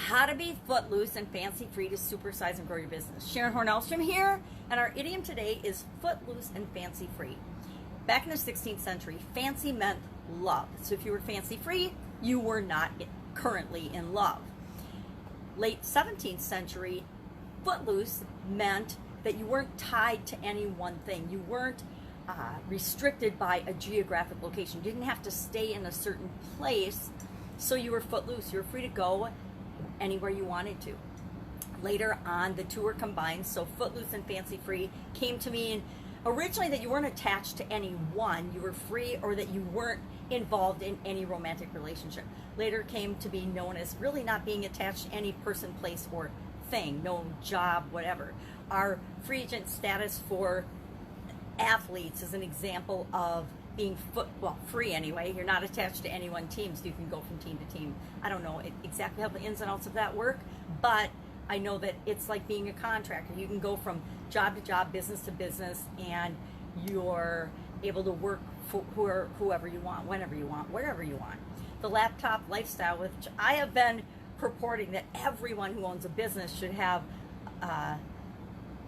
How to be footloose and fancy free to supersize and grow your business. Horne-Ellstrom here, and our idiom today is footloose and fancy free. Back in the 16th century, fancy meant love. So if you were fancy free, you were not currently in love. Late 17th century, footloose meant that you weren't tied to any one thing. You weren't restricted by a geographic location. You didn't have to stay in a certain place, so you were footloose. You were free to go anywhere you wanted to. Later on, the two were combined, so footloose and fancy free came to mean originally that you weren't attached to any one, you were free, or that you weren't involved in any romantic relationship. Later came to be known as really not being attached to any person, place, or thing, no job, whatever. Our free agent status for athletes is an example of being free anyway. You're not attached to any one team, so you can go from team to team. I don't know exactly how the ins and outs of that work, but I know that it's like being a contractor. You can go from job to job, business to business, and you're able to work for whoever you want, whenever you want, wherever you want. The laptop lifestyle, which I have been purporting that everyone who owns a business should have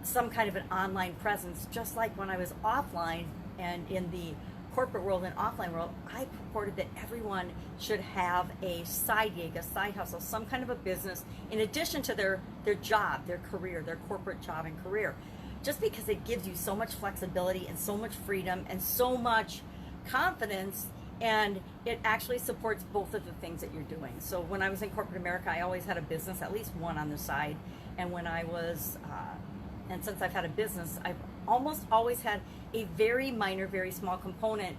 some kind of an online presence, just like when I was offline and in the corporate world and offline world, I purported that everyone should have a side gig, a side hustle, some kind of a business in addition to their job, their career, their corporate job and career, just because it gives you so much flexibility and so much freedom and so much confidence, and it actually supports both of the things that you're doing. So when I was in corporate America, I always had a business, at least one on the side, and when I was and since I've had a business, I've almost always had a very minor, very small component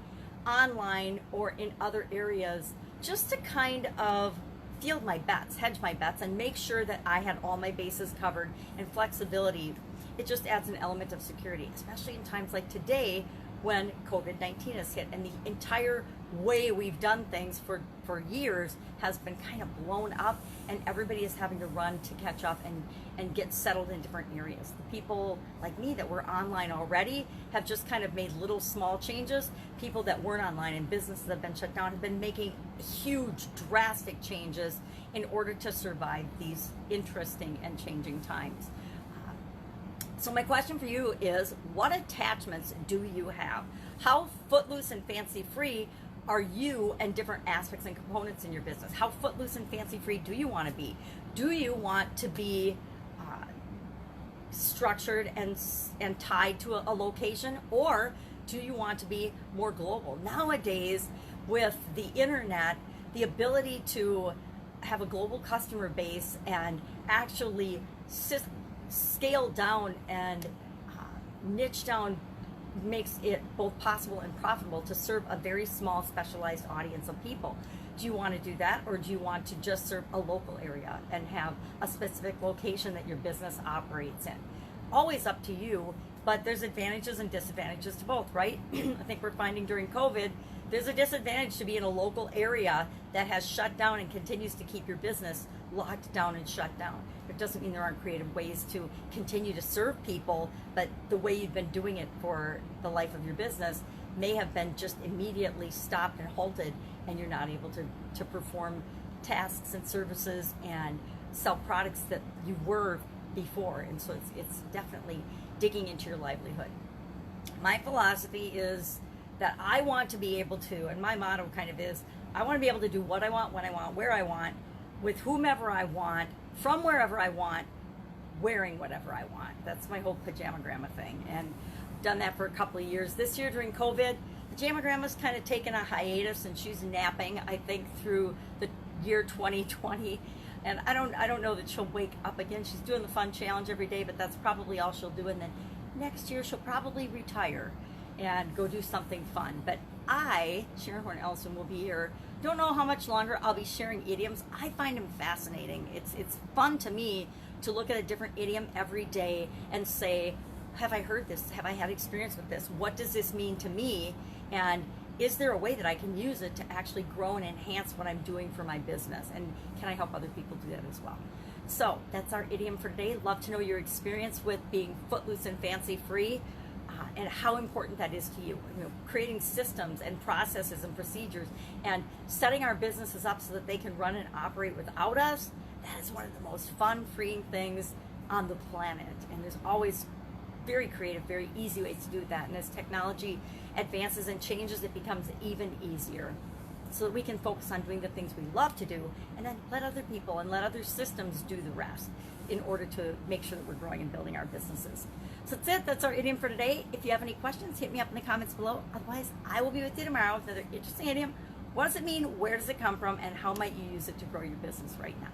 online or in other areas, just to kind of field my bets, hedge my bets, and make sure that I had all my bases covered and flexibility. It just adds an element of security, especially in times like today when COVID-19 has hit and the entire way we've done things for years has been kind of blown up, and everybody is having to run to catch up and get settled in different areas. The people like me that were online already have just kind of made little small changes. People that weren't online and businesses that have been shut down have been making huge, drastic changes in order to survive these interesting and changing times. So my question for you is, what attachments do you have? How footloose and fancy free are you and different aspects and components in your business? How footloose and fancy free do you want to be? Do you want to be structured and tied to a location, or do you want to be more global? Nowadays, with the internet, the ability to have a global customer base and actually scale down and niche down makes it both possible and profitable to serve a very small specialized audience of people. Do you want to do that, or do you want to just serve a local area and have a specific location that your business operates in? Always up to you, but there's advantages and disadvantages to both, right? I think we're finding during COVID, there's a disadvantage to be in a local area that has shut down and continues to keep your business locked down and shut down. It doesn't mean there aren't creative ways to continue to serve people, but the way you've been doing it for the life of your business may have been just immediately stopped and halted, and you're not able to perform tasks and services and sell products that you were before. And so it's definitely digging into your livelihood. My philosophy is that I want to be able to, and my motto kind of is, I want to be able to do what I want, when I want, where I want, with whomever I want, from wherever I want, wearing whatever I want. That's my whole pajama grandma thing, and I've done that for a couple of years. This year during COVID, pajama grandma's kind of taken a hiatus, and she's napping, I think, through the year 2020. And I don't know that she'll wake up again. She's doing the fun challenge every day, but that's probably all she'll do. And then next year she'll probably retire and go do something fun. But I, Horne-Ellstrom, will be here. Don't know how much longer I'll be sharing idioms. I find them fascinating. It's fun to me to look at a different idiom every day and say, have I heard this? Have I had experience with this? What does this mean to me? And is there a way that I can use it to actually grow and enhance what I'm doing for my business? And can I help other people do that as well? So that's our idiom for today. Love to know your experience with being footloose and fancy free. And how important that is to you. You know, creating systems and processes and procedures and setting our businesses up so that they can run and operate without us. that is one of the most fun, freeing things on the planet. And there's always very creative, very easy ways to do that. And as technology advances and changes, it becomes even easier, so that we can focus on doing the things we love to do, and then let other people and let other systems do the rest in order to make sure that we're growing and building our businesses. So that's it. That's our idiom for today. If you have any questions, hit me up in the comments below. Otherwise, I will be with you tomorrow with another interesting idiom. What does it mean? Where does it come from? And how might you use it to grow your business right now?